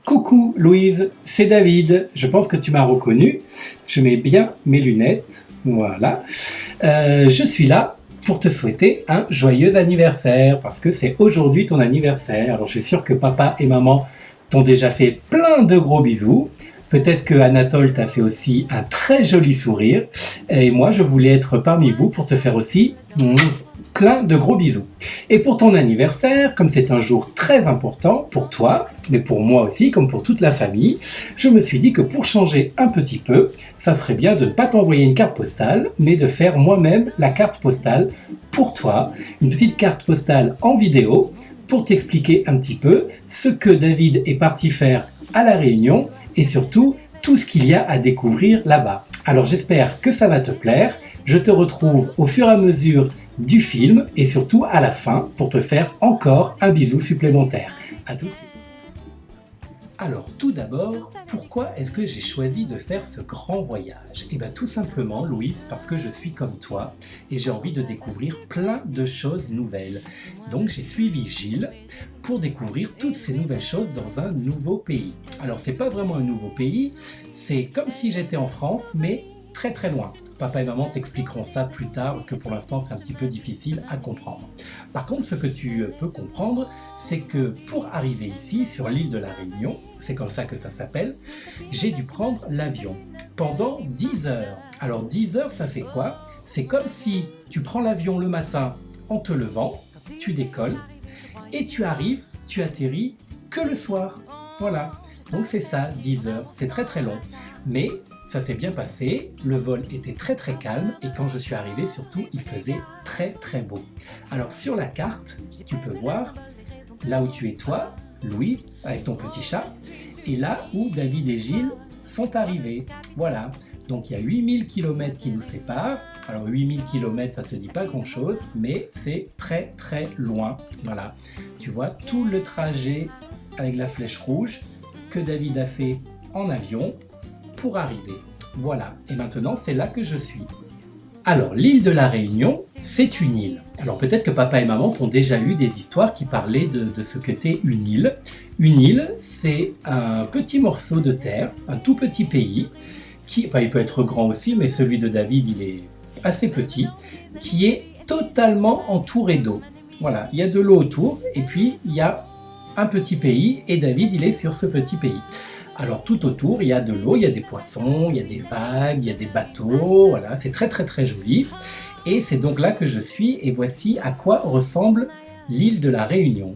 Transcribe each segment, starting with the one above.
Coucou Louise, c'est David. Je pense que tu m'as reconnu. Je mets bien mes lunettes. Voilà. Je suis là pour te souhaiter un joyeux anniversaire parce que c'est aujourd'hui ton anniversaire. Alors je suis sûr que papa et maman t'ont déjà fait plein de gros bisous. Peut-être que Anatole t'a fait aussi un très joli sourire. Et moi, je voulais être parmi vous pour te faire aussi plein de gros bisous. Et pour ton anniversaire, comme c'est un jour très important pour toi, mais pour moi aussi, comme pour toute la famille, je me suis dit que pour changer un petit peu, ça serait bien de ne pas t'envoyer une carte postale, mais de faire moi-même la carte postale pour toi. Une petite carte postale en vidéo pour t'expliquer un petit peu ce que David est parti faire à La Réunion et surtout tout ce qu'il y a à découvrir là-bas. Alors j'espère que ça va te plaire. Je te retrouve au fur et à mesure du film et surtout à la fin pour te faire encore un bisou supplémentaire. À tout de suite. Alors tout d'abord, pourquoi est-ce que j'ai choisi de faire ce grand voyage? Eh bien tout simplement, Louise, parce que je suis comme toi et j'ai envie de découvrir plein de choses nouvelles. Donc j'ai suivi Gilles pour découvrir toutes ces nouvelles choses dans un nouveau pays. Alors c'est pas vraiment un nouveau pays, c'est comme si j'étais en France, mais très très loin. Papa et maman t'expliqueront ça plus tard parce que pour l'instant c'est un petit peu difficile à comprendre. Par contre, ce que tu peux comprendre, c'est que pour arriver ici, sur l'île de la Réunion, c'est comme ça que ça s'appelle, j'ai dû prendre l'avion pendant 10 heures. Alors 10 heures, ça fait quoi? C'est comme si tu prends l'avion le matin en te levant, tu décolles et tu arrives, tu atterris que le soir. Voilà, donc c'est ça, 10 heures, c'est très très long. Mais ça s'est bien passé, le vol était très très calme et quand je suis arrivé surtout il faisait très très beau. Alors sur la carte, tu peux voir là où tu es toi, Louise, avec ton petit chat, et là où David et Gilles sont arrivés. Voilà, donc il y a 8000 km qui nous séparent. Alors 8000 km ça te dit pas grand chose, mais c'est très très loin. Voilà, tu vois tout le trajet avec la flèche rouge que David a fait en avion pour arriver. Voilà, et maintenant c'est là que je suis. Alors l'île de la Réunion, c'est une île. Alors peut-être que papa et maman t'ont déjà lu des histoires qui parlaient de ce qu'était une île. Une île, c'est un petit morceau de terre, un tout petit pays, enfin il peut être grand aussi, mais celui de David il est assez petit, qui est totalement entouré d'eau. Voilà, il y a de l'eau autour, et puis il y a un petit pays, et David il est sur ce petit pays. Alors tout autour, il y a de l'eau, il y a des poissons, il y a des vagues, il y a des bateaux, voilà, c'est très très très joli. Et c'est donc là que je suis, et voici à quoi ressemble l'île de la Réunion.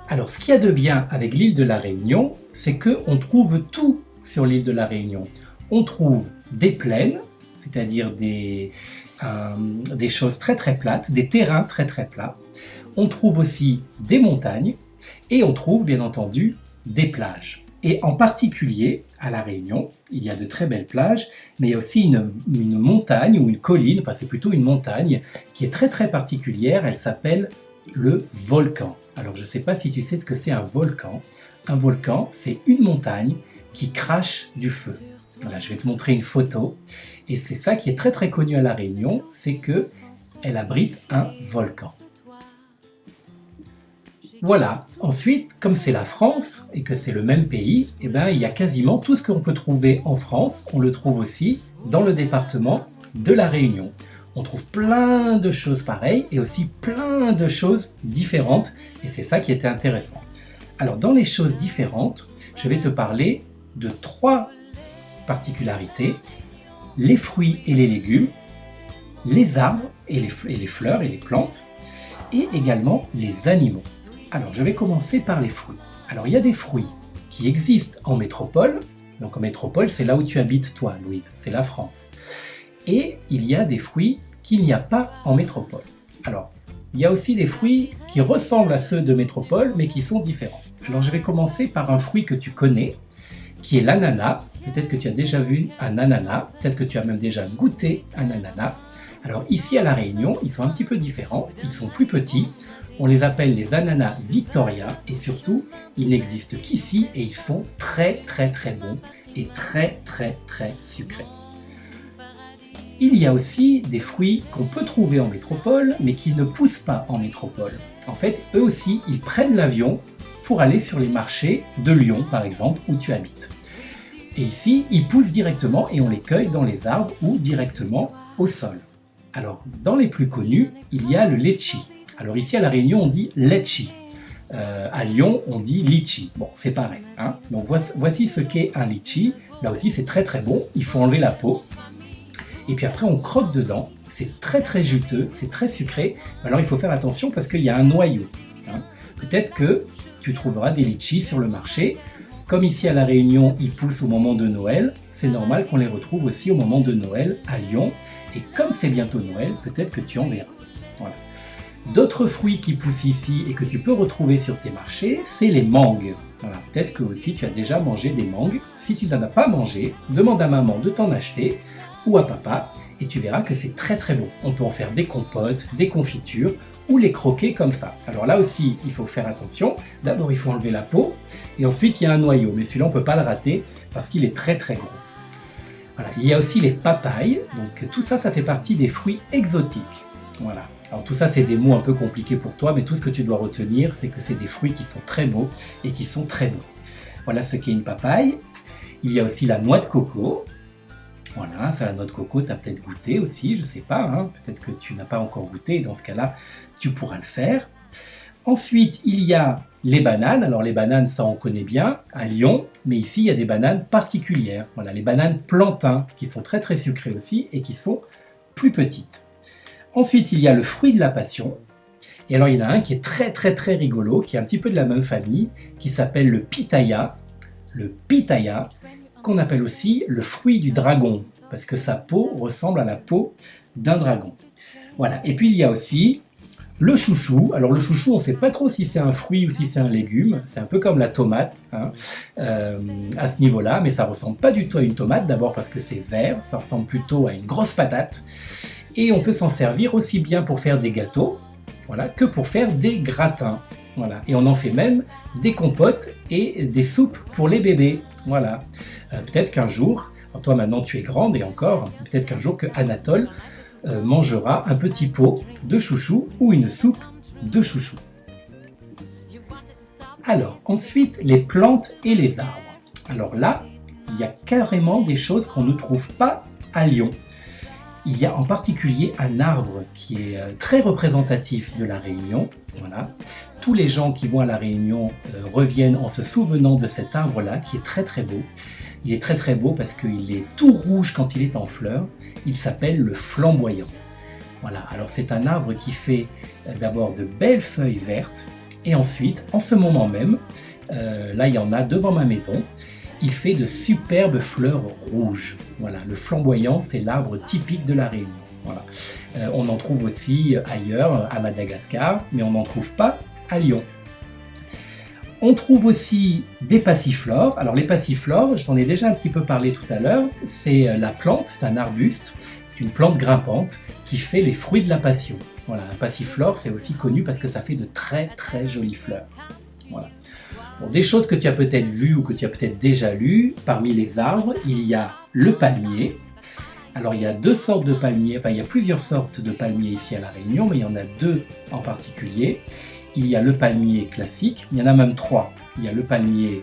Alors ce qu'il y a de bien avec l'île de la Réunion, c'est qu'on trouve tout sur l'île de la Réunion. On trouve des plaines, c'est-à-dire des choses très très plates, des terrains très très plats. On trouve aussi des montagnes, et on trouve bien entendu des plages. Et en particulier, à La Réunion, il y a de très belles plages, mais il y a aussi une montagne ou une colline, enfin c'est plutôt une montagne, qui est très très particulière, elle s'appelle le volcan. Alors je ne sais pas si tu sais ce que c'est un volcan. Un volcan, c'est une montagne qui crache du feu. Voilà, je vais te montrer une photo. Et c'est ça qui est très très connu à La Réunion, c'est que elle abrite un volcan. Voilà, ensuite, comme c'est la France et que c'est le même pays, eh ben, il y a quasiment tout ce qu'on peut trouver en France, on le trouve aussi dans le département de La Réunion. On trouve plein de choses pareilles et aussi plein de choses différentes et c'est ça qui était intéressant. Alors dans les choses différentes, je vais te parler de 3 particularités, les fruits et les légumes, les arbres et les fleurs et les plantes et également les animaux. Alors, je vais commencer par les fruits. Alors, il y a des fruits qui existent en métropole. Donc, en métropole, c'est là où tu habites, toi, Louise. C'est la France. Et il y a des fruits qu'il n'y a pas en métropole. Alors, il y a aussi des fruits qui ressemblent à ceux de métropole, mais qui sont différents. Alors, je vais commencer par un fruit que tu connais, qui est l'ananas. Peut-être que tu as déjà vu un ananas. Peut-être que tu as même déjà goûté un ananas. Alors, ici, à La Réunion, ils sont un petit peu différents. Ils sont plus petits. On les appelle les ananas Victoria et surtout, ils n'existent qu'ici et ils sont très très très bons et très très très sucrés. Il y a aussi des fruits qu'on peut trouver en métropole mais qui ne poussent pas en métropole. En fait, eux aussi, ils prennent l'avion pour aller sur les marchés de Lyon, par exemple, où tu habites. Et ici, ils poussent directement et on les cueille dans les arbres ou directement au sol. Alors, dans les plus connus, il y a le litchi. Alors ici, à La Réunion, on dit letchi. À Lyon, on dit litchi. Bon, c'est pareil. Hein. Donc voici ce qu'est un litchi. Là aussi, c'est très très bon. Il faut enlever la peau. Et puis après, on croque dedans. C'est très très juteux, c'est très sucré. Alors il faut faire attention parce qu'il y a un noyau. Hein. Peut-être que tu trouveras des litchis sur le marché. Comme ici à La Réunion, ils poussent au moment de Noël, c'est normal qu'on les retrouve aussi au moment de Noël à Lyon. Et comme c'est bientôt Noël, peut-être que tu en verras. Voilà. D'autres fruits qui poussent ici et que tu peux retrouver sur tes marchés, c'est les mangues. Voilà. Peut-être que aussi tu as déjà mangé des mangues. Si tu n'en as pas mangé, demande à maman de t'en acheter ou à papa et tu verras que c'est très très bon. On peut en faire des compotes, des confitures ou les croquer comme ça. Alors là aussi, il faut faire attention. D'abord, il faut enlever la peau et ensuite il y a un noyau. Mais celui-là, on ne peut pas le rater parce qu'il est très très gros. Voilà. Il y a aussi les papayes. Donc tout ça, ça fait partie des fruits exotiques. Voilà. Alors tout ça, c'est des mots un peu compliqués pour toi, mais tout ce que tu dois retenir, c'est que c'est des fruits qui sont très beaux et qui sont très bons. Voilà ce qu'est une papaye. Il y a aussi la noix de coco. Voilà, ça, la noix de coco, tu as peut-être goûté aussi, je sais pas, hein, peut-être que tu n'as pas encore goûté, et dans ce cas-là, tu pourras le faire. Ensuite, il y a les bananes. Alors les bananes, ça on connaît bien, à Lyon, mais ici, il y a des bananes particulières. Voilà, les bananes plantains, qui sont très très sucrées aussi, et qui sont plus petites. Ensuite, il y a le fruit de la passion. Et alors, il y en a un qui est très très très rigolo, qui est un petit peu de la même famille, qui s'appelle le pitaya. Le pitaya, qu'on appelle aussi le fruit du dragon, parce que sa peau ressemble à la peau d'un dragon. Voilà. Et puis il y a aussi le chouchou. Alors le chouchou, on ne sait pas trop si c'est un fruit ou si c'est un légume. C'est un peu comme la tomate hein, à ce niveau-là, mais ça ne ressemble pas du tout à une tomate. D'abord parce que c'est vert, ça ressemble plutôt à une grosse patate. Et on peut s'en servir aussi bien pour faire des gâteaux, voilà, que pour faire des gratins. Voilà. Et on en fait même des compotes et des soupes pour les bébés. Voilà. Peut-être qu'un jour, toi maintenant tu es grande et encore, peut-être qu'un jour que Anatole mangera un petit pot de chouchou ou une soupe de chouchou. Alors, ensuite, les plantes et les arbres. Alors là, il y a carrément des choses qu'on ne trouve pas à Lyon. Il y a en particulier un arbre qui est très représentatif de La Réunion. Voilà. Tous les gens qui vont à La Réunion reviennent en se souvenant de cet arbre-là qui est très très beau. Il est très très beau parce qu'il est tout rouge quand il est en fleurs. Il s'appelle le flamboyant. Voilà, alors c'est un arbre qui fait d'abord de belles feuilles vertes et ensuite, en ce moment même, là il y en a devant ma maison, il fait de superbes fleurs rouges. Voilà, le flamboyant, c'est l'arbre typique de La Réunion. Voilà. On en trouve aussi ailleurs, à Madagascar, mais on n'en trouve pas à Lyon. On trouve aussi des passiflores. Alors les passiflores, je t'en ai déjà un petit peu parlé tout à l'heure, c'est la plante, c'est un arbuste, c'est une plante grimpante qui fait les fruits de la passion. Voilà, un passiflore, c'est aussi connu parce que ça fait de très très jolies fleurs. Voilà. Bon, des choses que tu as peut-être vues ou que tu as peut-être déjà lues, parmi les arbres, il y a le palmier. Alors il y a deux sortes de palmiers, enfin il y a plusieurs sortes de palmiers ici à La Réunion, mais il y en a deux en particulier. Il y a le palmier classique, il y en a même trois. Il y a le palmier,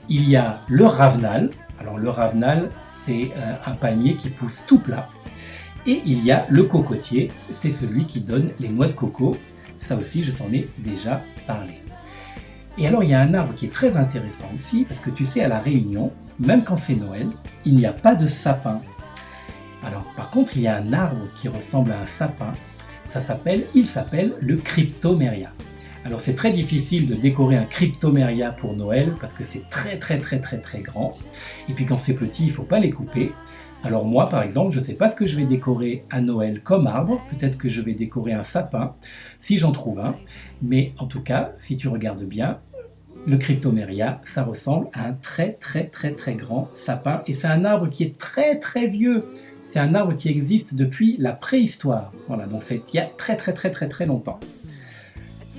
il y a le ravenal. Alors le ravenal, c'est un palmier qui pousse tout plat. Et il y a le cocotier, c'est celui qui donne les noix de coco. Ça aussi, je t'en ai déjà parlé. Et alors, il y a un arbre qui est très intéressant aussi, parce que tu sais, à La Réunion, même quand c'est Noël, il n'y a pas de sapin. Alors, par contre, il y a un arbre qui ressemble à un sapin. Il s'appelle le cryptoméria. Alors, c'est très difficile de décorer un cryptoméria pour Noël, parce que c'est très très très très très grand. Et puis, quand c'est petit, il ne faut pas les couper. Alors moi, par exemple, je ne sais pas ce que je vais décorer à Noël comme arbre. Peut-être que je vais décorer un sapin, si j'en trouve un. Mais en tout cas, si tu regardes bien, le cryptoméria, ça ressemble à un très très très très grand sapin. Et c'est un arbre qui est très très vieux. C'est un arbre qui existe depuis la préhistoire. Voilà, donc c'est il y a très très très très très longtemps.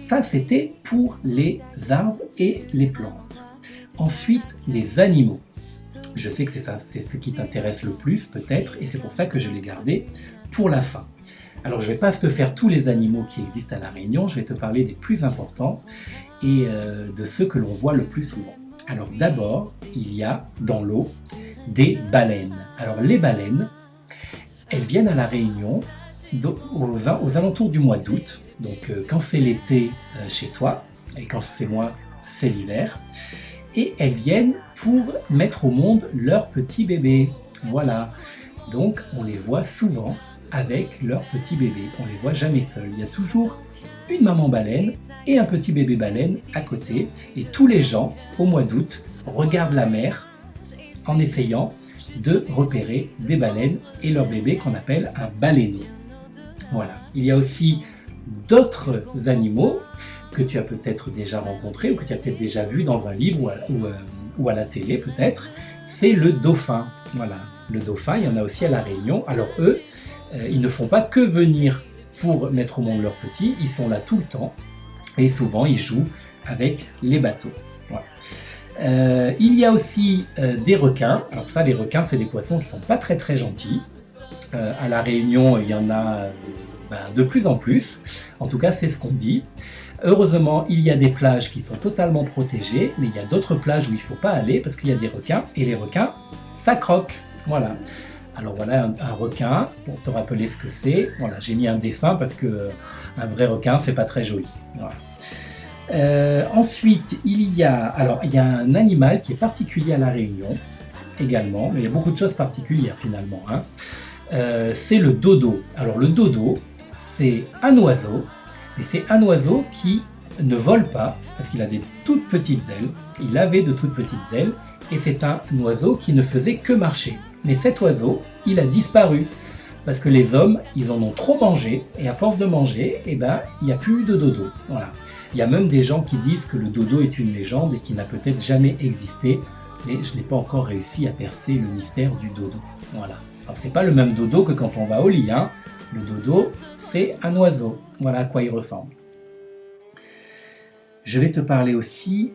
Ça, c'était pour les arbres et les plantes. Ensuite, les animaux. Je sais que c'est ça, c'est ce qui t'intéresse le plus peut-être, et c'est pour ça que je l'ai gardé pour la fin. Alors je ne vais pas te faire tous les animaux qui existent à La Réunion, je vais te parler des plus importants. et de ceux que l'on voit le plus souvent. Alors d'abord, il y a dans l'eau des baleines. Alors les baleines, elles viennent à La Réunion aux alentours du mois d'août, donc quand c'est l'été chez toi, et quand c'est moi, c'est l'hiver, et elles viennent pour mettre au monde leurs petits bébés. Voilà, donc on les voit souvent avec leurs petits bébés, on les voit jamais seuls, il y a toujours une maman baleine et un petit bébé baleine à côté, et tous les gens, au mois d'août, regardent la mer en essayant de repérer des baleines et leurs bébés qu'on appelle un baleineau. Voilà. Il y a aussi d'autres animaux que tu as peut-être déjà rencontrés ou que tu as peut-être déjà vu dans un livre ou à la télé peut-être, c'est le dauphin. Voilà. Le dauphin, il y en a aussi à La Réunion. Alors eux, ils ne font pas que venir pour mettre au monde leurs petits, ils sont là tout le temps et souvent ils jouent avec les bateaux. Voilà. Il y a aussi des requins. Alors ça, les requins, c'est des poissons qui sont pas très très gentils. À La Réunion, il y en a de plus en plus. En tout cas, c'est ce qu'on dit. Heureusement, il y a des plages qui sont totalement protégées, mais il y a d'autres plages où il ne faut pas aller parce qu'il y a des requins, et les requins, ça croque. Voilà. Alors voilà un requin, pour te rappeler ce que c'est. Voilà, j'ai mis un dessin parce que un vrai requin, c'est pas très joli. Voilà. Ensuite, il y a un animal qui est particulier à La Réunion également, mais il y a beaucoup de choses particulières finalement. Hein. C'est le dodo. Alors le dodo, c'est un oiseau, et c'est un oiseau qui ne vole pas parce qu'il a des toutes petites ailes. Il avait de toutes petites ailes, et c'est un oiseau qui ne faisait que marcher. Mais cet oiseau, il a disparu parce que les hommes, ils en ont trop mangé, et à force de manger, il n'y a plus de dodo. Voilà. Il y a même des gens qui disent que le dodo est une légende et qu'il n'a peut-être jamais existé, mais je n'ai pas encore réussi à percer le mystère du dodo. Voilà. Alors c'est pas le même dodo que quand on va au lit, hein. Le dodo, c'est un oiseau. Voilà à quoi il ressemble. Je vais te parler aussi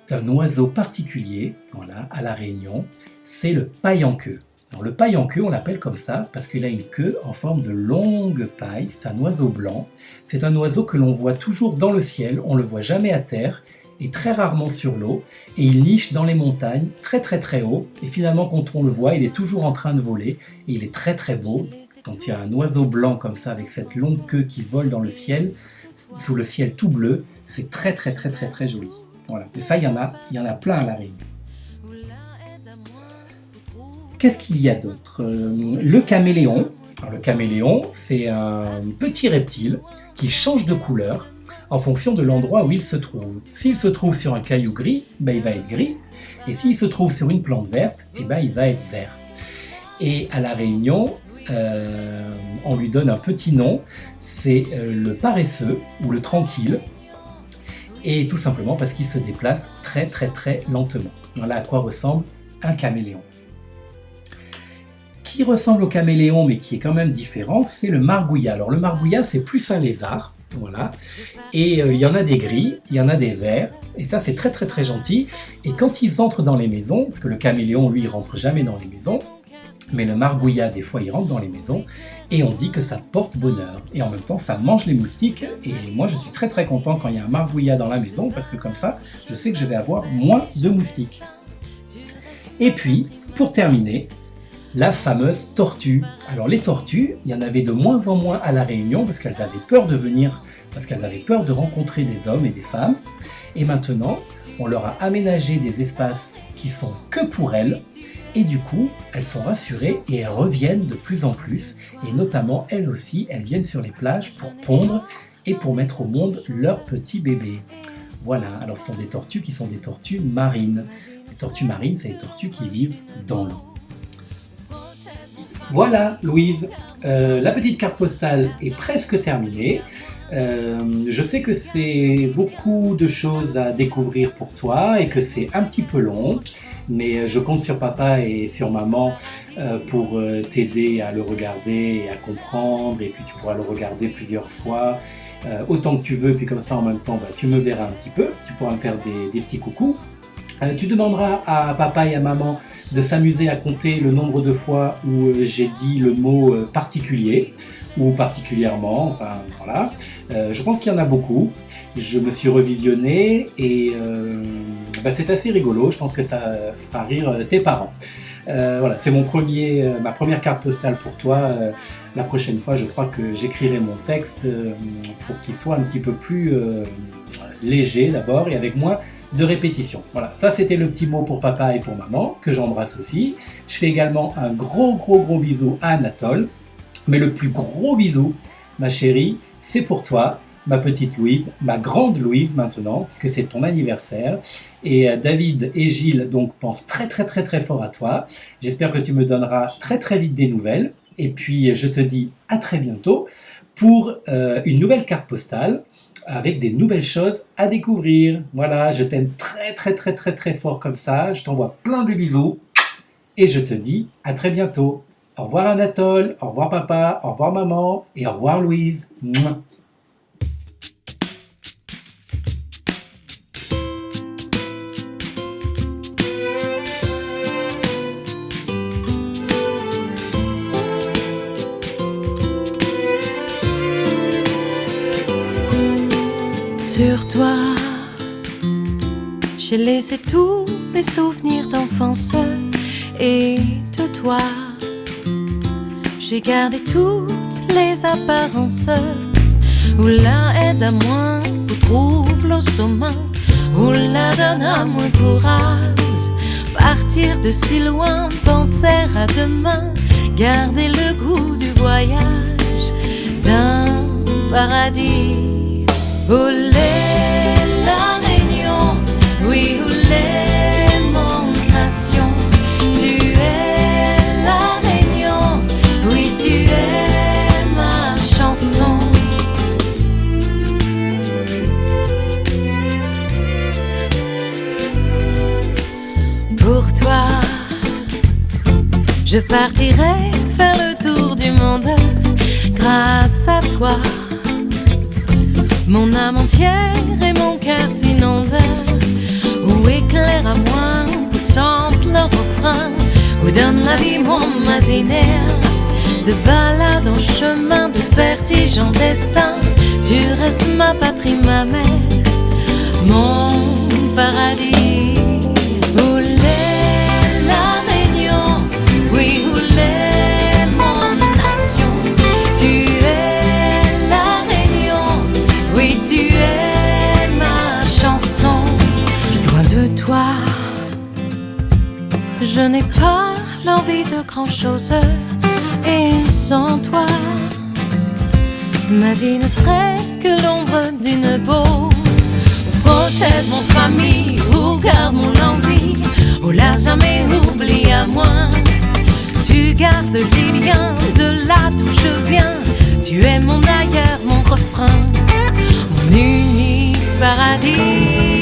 d'un oiseau particulier, voilà, à La Réunion, c'est le paille-en-queue. Alors, le paille-en-queue, on l'appelle comme ça parce qu'il a une queue en forme de longue paille, c'est un oiseau blanc. C'est un oiseau que l'on voit toujours dans le ciel, on ne le voit jamais à terre, et très rarement sur l'eau, et il niche dans les montagnes très très très haut, et finalement quand on le voit, il est toujours en train de voler, et il est très très beau. Quand il y a un oiseau blanc comme ça, avec cette longue queue qui vole dans le ciel, sous le ciel tout bleu, c'est très très très très très joli. Voilà. Et ça, il y en a plein à La Réunion. Qu'est-ce qu'il y a d'autre ? Le caméléon. Alors, le caméléon, c'est un petit reptile qui change de couleur en fonction de l'endroit où il se trouve. S'il se trouve sur un caillou gris, il va être gris. Et s'il se trouve sur une plante verte, il va être vert. Et à La Réunion, on lui donne un petit nom, c'est le paresseux ou le tranquille. Et tout simplement parce qu'il se déplace très très très lentement. Voilà à quoi ressemble un caméléon. Qui ressemble au caméléon mais qui est quand même différent, c'est le margouillat. Alors le margouillat, c'est plus un lézard, voilà. Et il y en a des gris, il y en a des verts, et ça c'est très très très gentil. Et quand ils entrent dans les maisons, parce que le caméléon lui il rentre jamais dans les maisons, mais le margouillat des fois il rentre dans les maisons, et on dit que ça porte bonheur. Et en même temps ça mange les moustiques, et moi je suis très très content quand il y a un margouillat dans la maison, parce que comme ça je sais que je vais avoir moins de moustiques. Et puis, pour terminer, la fameuse tortue. Alors les tortues, il y en avait de moins en moins à La Réunion parce qu'elles avaient peur de venir, parce qu'elles avaient peur de rencontrer des hommes et des femmes. Et maintenant, on leur a aménagé des espaces qui sont que pour elles. Et du coup, elles sont rassurées et elles reviennent de plus en plus. Et notamment, elles aussi, elles viennent sur les plages pour pondre et pour mettre au monde leurs petits bébés. Voilà, alors ce sont des tortues qui sont des tortues marines. Les tortues marines, c'est des tortues qui vivent dans l'eau. Voilà Louise, la petite carte postale est presque terminée. Je sais que c'est beaucoup de choses à découvrir pour toi et que c'est un petit peu long, mais je compte sur papa et sur maman pour t'aider à le regarder et à comprendre, et puis tu pourras le regarder plusieurs fois, autant que tu veux, puis comme ça en même temps tu me verras un petit peu, tu pourras me faire des petits coucous. Tu demanderas à papa et à maman de s'amuser à compter le nombre de fois où j'ai dit le mot particulier ou particulièrement, enfin voilà. Je pense qu'il y en a beaucoup. Je me suis revisionné et c'est assez rigolo. Je pense que ça fera rire tes parents. Voilà, c'est ma première carte postale pour toi. La prochaine fois, je crois que j'écrirai mon texte pour qu'il soit un petit peu plus léger d'abord et avec moins de répétition. Voilà, ça c'était le petit mot pour papa et pour maman, que j'embrasse aussi. Je fais également un gros bisou à Anatole. Mais le plus gros bisou, ma chérie, c'est pour toi, ma petite Louise, ma grande Louise maintenant, puisque c'est ton anniversaire. Et David et Gilles donc pensent très fort à toi. J'espère que tu me donneras très vite des nouvelles. Et puis je te dis à très bientôt pour une nouvelle carte postale avec des nouvelles choses à découvrir. Voilà, je t'aime très fort comme ça. Je t'envoie plein de bisous et je te dis à très bientôt. Au revoir Anatole, au revoir papa, au revoir maman et au revoir Louise. Mouah. Sur toi, j'ai laissé tous mes souvenirs d'enfance et de toi. J'ai gardé toutes les apparences où la aide à moins, où trouve le sommet, où la donne à moins courage. Partir de si loin, penser à demain, garder le goût du voyage d'un paradis. Olé la Réunion, oui, olé mon nation. Tu es la Réunion, oui, tu es ma chanson. Pour toi, je partirai faire le tour du monde grâce à toi. Mon âme entière et mon cœur s'inonde, où éclaire à moi, où chante le refrain, où donne la vie mon imaginaire. De balade en chemin, de vertige en destin, tu restes ma patrie, ma mère, mon paradis. Où l'est la Réunion, oui, où l'est mon nation. Tu es la Réunion, oui, tu es ma chanson. Loin de toi, je n'ai pas l'envie de grand-chose. Et sans toi, ma vie ne serait que l'ombre d'une pause. Où protège mon famille, où garde mon envie, où l'a jamais oublie à moi. Tu gardes les liens de là d'où je viens. Tu es mon ailleurs, mon refrain, mon unique paradis.